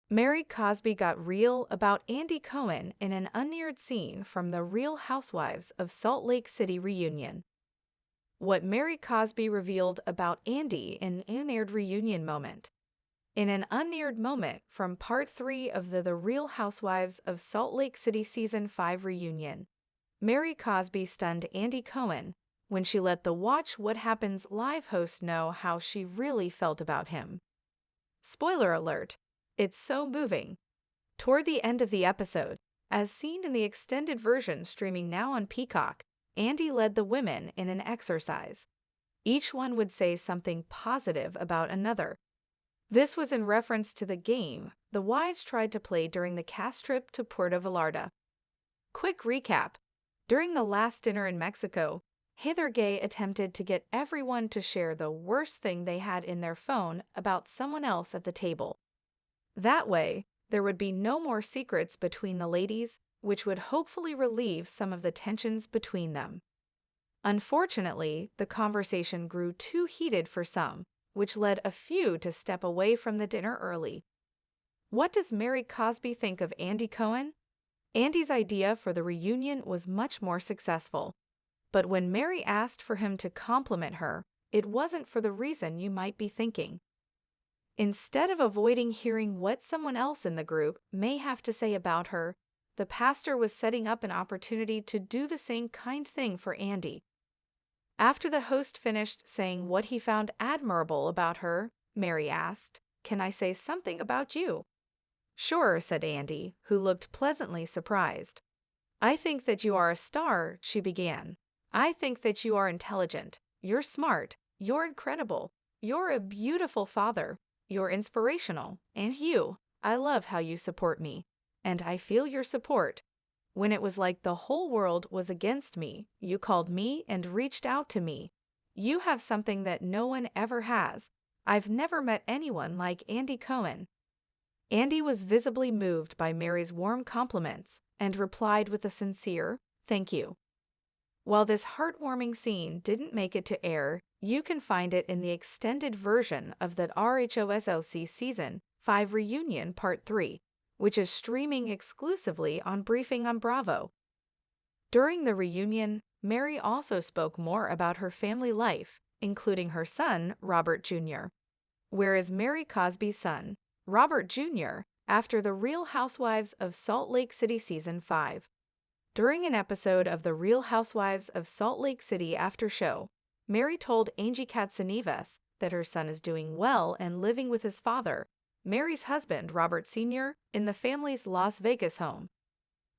Mary Cosby got real about Andy Cohen in an unaired scene from the Real Housewives of Salt Lake City reunion. What Mary Cosby revealed about Andy in an unaired reunion moment. In an unaired moment from Part 3 of the Real Housewives of Salt Lake City Season 5 reunion, Mary Cosby stunned Andy Cohen when she let the Watch What Happens live host know how she really felt about him. Spoiler alert, it's so moving. Toward the end of the episode, as seen in the extended version streaming now on Peacock, Andy led the women in an exercise. Each one would say something positive about another. This was in reference to the game the wives tried to play during the cast trip to Puerto Vallarta. Quick recap. During the last dinner in Mexico, Heather Gay attempted to get everyone to share the worst thing they had in their phone about someone else at the table. That way, there would be no more secrets between the ladies, which would hopefully relieve some of the tensions between them. Unfortunately, the conversation grew too heated for some, which led a few to step away from the dinner early. What does Mary Cosby think of Andy Cohen? Andy's idea for the reunion was much more successful. But when Mary asked for him to compliment her, it wasn't for the reason you might be thinking. Instead of avoiding hearing what someone else in the group may have to say about her, the pastor was setting up an opportunity to do the same kind thing for Andy. After the host finished saying what he found admirable about her, Mary asked, "Can I say something about you?" "Sure," said Andy, who looked pleasantly surprised. "I think that you are a star," she began. "I think that you are intelligent, you're smart, you're incredible, you're a beautiful father, you're inspirational, and I love how you support me, and I feel your support. When it was like the whole world was against me, you called me and reached out to me. You have something that no one ever has. I've never met anyone like Andy Cohen." Andy was visibly moved by Mary's warm compliments and replied with a sincere, "Thank you." While this heartwarming scene didn't make it to air, you can find it in the extended version of the RHOSLC Season 5 Reunion Part 3, which is streaming exclusively on Briefing on Bravo. During the reunion, Mary also spoke more about her family life, including her son, Robert Jr. Whereas Mary Cosby's son, Robert Jr., after the Real Housewives of Salt Lake City Season 5. During an episode of the Real Housewives of Salt Lake City after show, Mary told Angie Katsanevas that her son is doing well and living with his father, Mary's husband, Robert Sr., in the family's Las Vegas home.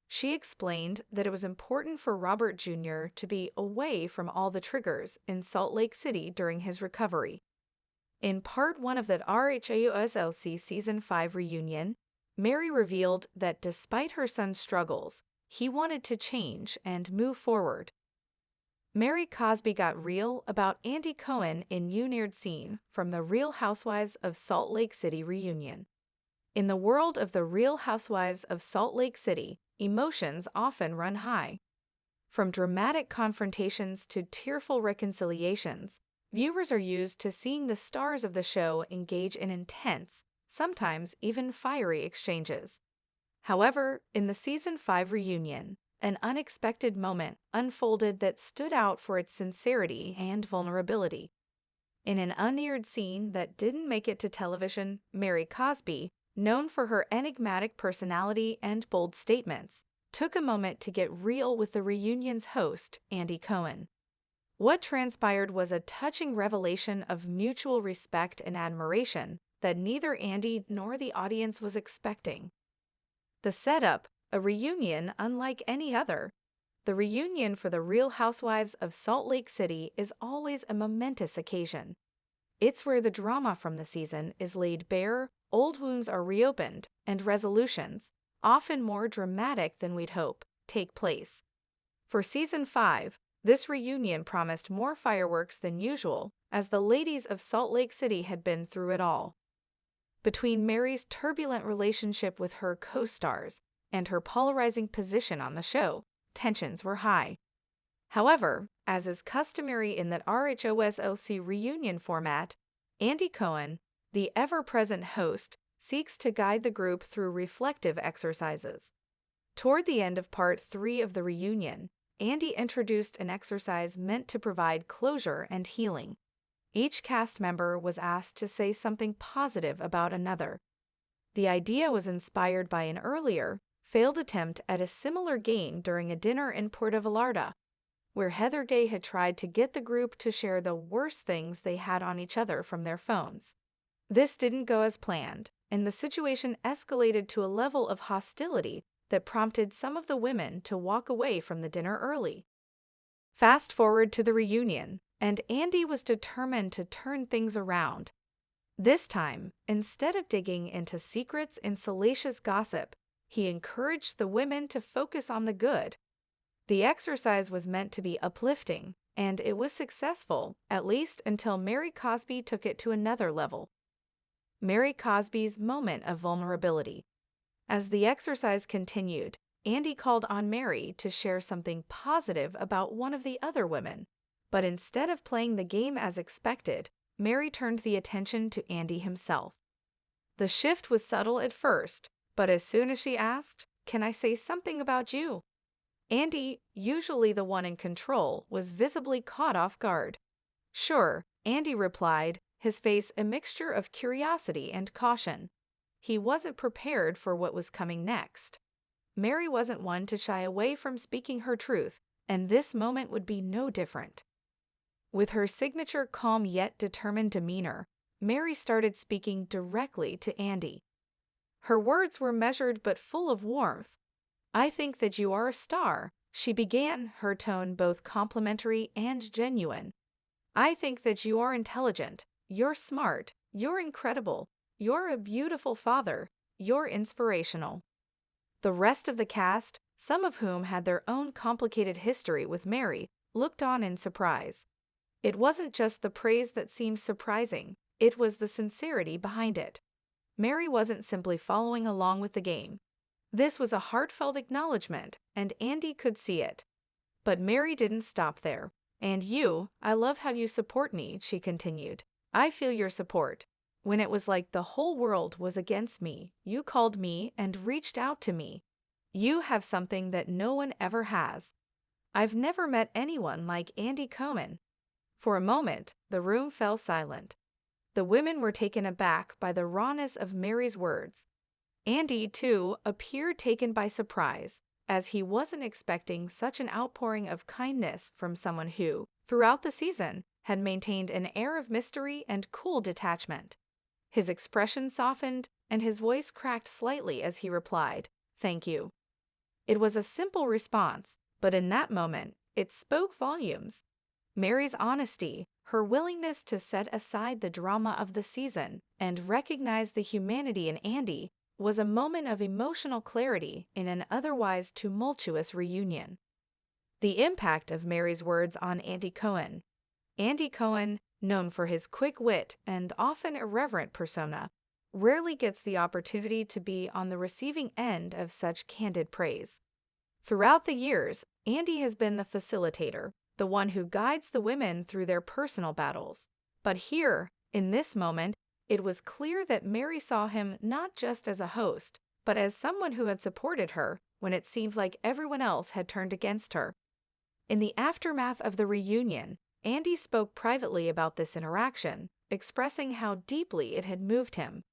She explained that it was important for Robert Jr. to be away from all the triggers in Salt Lake City during his recovery. In Part 1 of the RHOSLC Season 5 reunion, Mary revealed that despite her son's struggles, he wanted to change and move forward. Mary Cosby got real about Andy Cohen in Unaired scene from the Real Housewives of Salt Lake City reunion. In the world of the Real Housewives of Salt Lake City, emotions often run high. From dramatic confrontations to tearful reconciliations, viewers are used to seeing the stars of the show engage in intense, sometimes even fiery exchanges. However, in the Season 5 reunion, an unexpected moment unfolded that stood out for its sincerity and vulnerability. In an unaired scene that didn't make it to television, Mary Cosby, known for her enigmatic personality and bold statements, took a moment to get real with the reunion's host, Andy Cohen. What transpired was a touching revelation of mutual respect and admiration that neither Andy nor the audience was expecting. The setup, a reunion unlike any other. The reunion for the Real Housewives of Salt Lake City is always a momentous occasion. It's where the drama from the season is laid bare, old wounds are reopened, and resolutions, often more dramatic than we'd hope, take place. For Season 5, this reunion promised more fireworks than usual, as the ladies of Salt Lake City had been through it all. Between Mary's turbulent relationship with her co-stars and her polarizing position on the show, tensions were high. However, as is customary in that RHOSLC reunion format, Andy Cohen, the ever-present host, seeks to guide the group through reflective exercises. Toward the end of part 3 of the reunion, Andy introduced an exercise meant to provide closure and healing. Each cast member was asked to say something positive about another. The idea was inspired by an earlier, failed attempt at a similar game during a dinner in Puerto Vallarta, where Heather Gay had tried to get the group to share the worst things they had on each other from their phones. This didn't go as planned, and the situation escalated to a level of hostility that prompted some of the women to walk away from the dinner early. Fast forward to the reunion, and Andy was determined to turn things around. This time, instead of digging into secrets and salacious gossip, he encouraged the women to focus on the good. The exercise was meant to be uplifting, and it was successful, at least until Mary Cosby took it to another level. Mary Cosby's moment of vulnerability. As the exercise continued, Andy called on Mary to share something positive about one of the other women. But instead of playing the game as expected, Mary turned the attention to Andy himself. The shift was subtle at first, but as soon as she asked, "Can I say something about you?" Andy, usually the one in control, was visibly caught off guard. "Sure," Andy replied, his face a mixture of curiosity and caution. He wasn't prepared for what was coming next. Mary wasn't one to shy away from speaking her truth, and this moment would be no different. With her signature calm yet determined demeanor, Mary started speaking directly to Andy. Her words were measured but full of warmth. "I think that you are a star," she began, her tone both complimentary and genuine. "I think that you are intelligent, you're smart, you're incredible, you're a beautiful father, you're inspirational." The rest of the cast, some of whom had their own complicated history with Mary, looked on in surprise. It wasn't just the praise that seemed surprising, it was the sincerity behind it. Mary wasn't simply following along with the game. This was a heartfelt acknowledgement, and Andy could see it. But Mary didn't stop there. "And you, I love how you support me," she continued. "I feel your support. When it was like the whole world was against me, you called me and reached out to me. You have something that no one ever has. I've never met anyone like Andy Cohen." For a moment, the room fell silent. The women were taken aback by the rawness of Mary's words. Andy, too, appeared taken by surprise, as he wasn't expecting such an outpouring of kindness from someone who, throughout the season, had maintained an air of mystery and cool detachment. His expression softened, and his voice cracked slightly as he replied, "Thank you." It was a simple response, but in that moment, it spoke volumes. Mary's honesty, her willingness to set aside the drama of the season and recognize the humanity in Andy, was a moment of emotional clarity in an otherwise tumultuous reunion. The impact of Mary's words on Andy Cohen. Andy Cohen, known for his quick wit and often irreverent persona, rarely gets the opportunity to be on the receiving end of such candid praise. Throughout the years, Andy has been the facilitator, the one who guides the women through their personal battles. But here, in this moment, it was clear that Mary saw him not just as a host, but as someone who had supported her when it seemed like everyone else had turned against her. In the aftermath of the reunion, Andy spoke privately about this interaction, expressing how deeply it had moved him.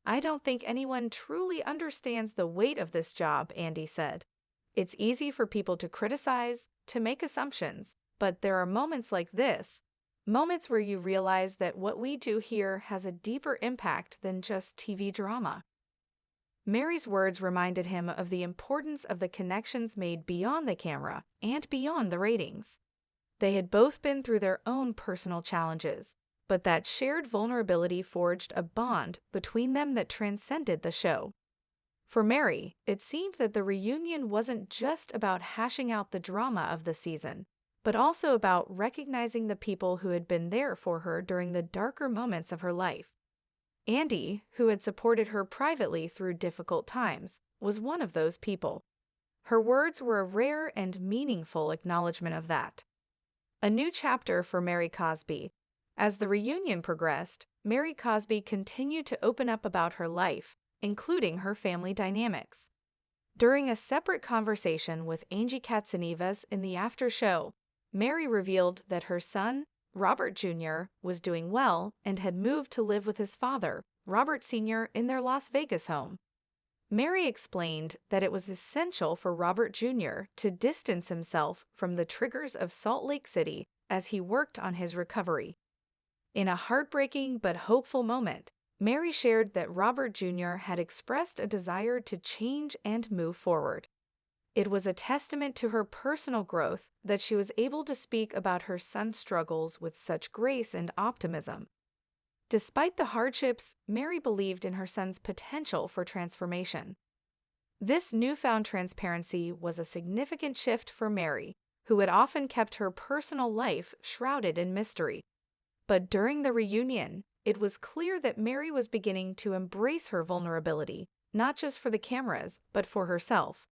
"I don't think anyone truly understands the weight of this job," Andy said. "It's easy for people to criticize, to make assumptions, but there are moments like this, moments where you realize that what we do here has a deeper impact than just TV drama." Mary's words reminded him of the importance of the connections made beyond the camera and beyond the ratings. They had both been through their own personal challenges, but that shared vulnerability forged a bond between them that transcended the show. For Mary, it seemed that the reunion wasn't just about hashing out the drama of the season, but also about recognizing the people who had been there for her during the darker moments of her life. Andy, who had supported her privately through difficult times, was one of those people. Her words were a rare and meaningful acknowledgement of that. A new chapter for Mary Cosby. As the reunion progressed, Mary Cosby continued to open up about her life, including her family dynamics. During a separate conversation with Angie Katsanevas in the after show, Mary revealed that her son, Robert Jr., was doing well and had moved to live with his father, Robert Sr., in their Las Vegas home. Mary explained that it was essential for Robert Jr. to distance himself from the triggers of Salt Lake City as he worked on his recovery. In a heartbreaking but hopeful moment, Mary shared that Robert Jr. had expressed a desire to change and move forward. It was a testament to her personal growth that she was able to speak about her son's struggles with such grace and optimism. Despite the hardships, Mary believed in her son's potential for transformation. This newfound transparency was a significant shift for Mary, who had often kept her personal life shrouded in mystery. But during the reunion, it was clear that Mary was beginning to embrace her vulnerability, not just for the cameras, but for herself.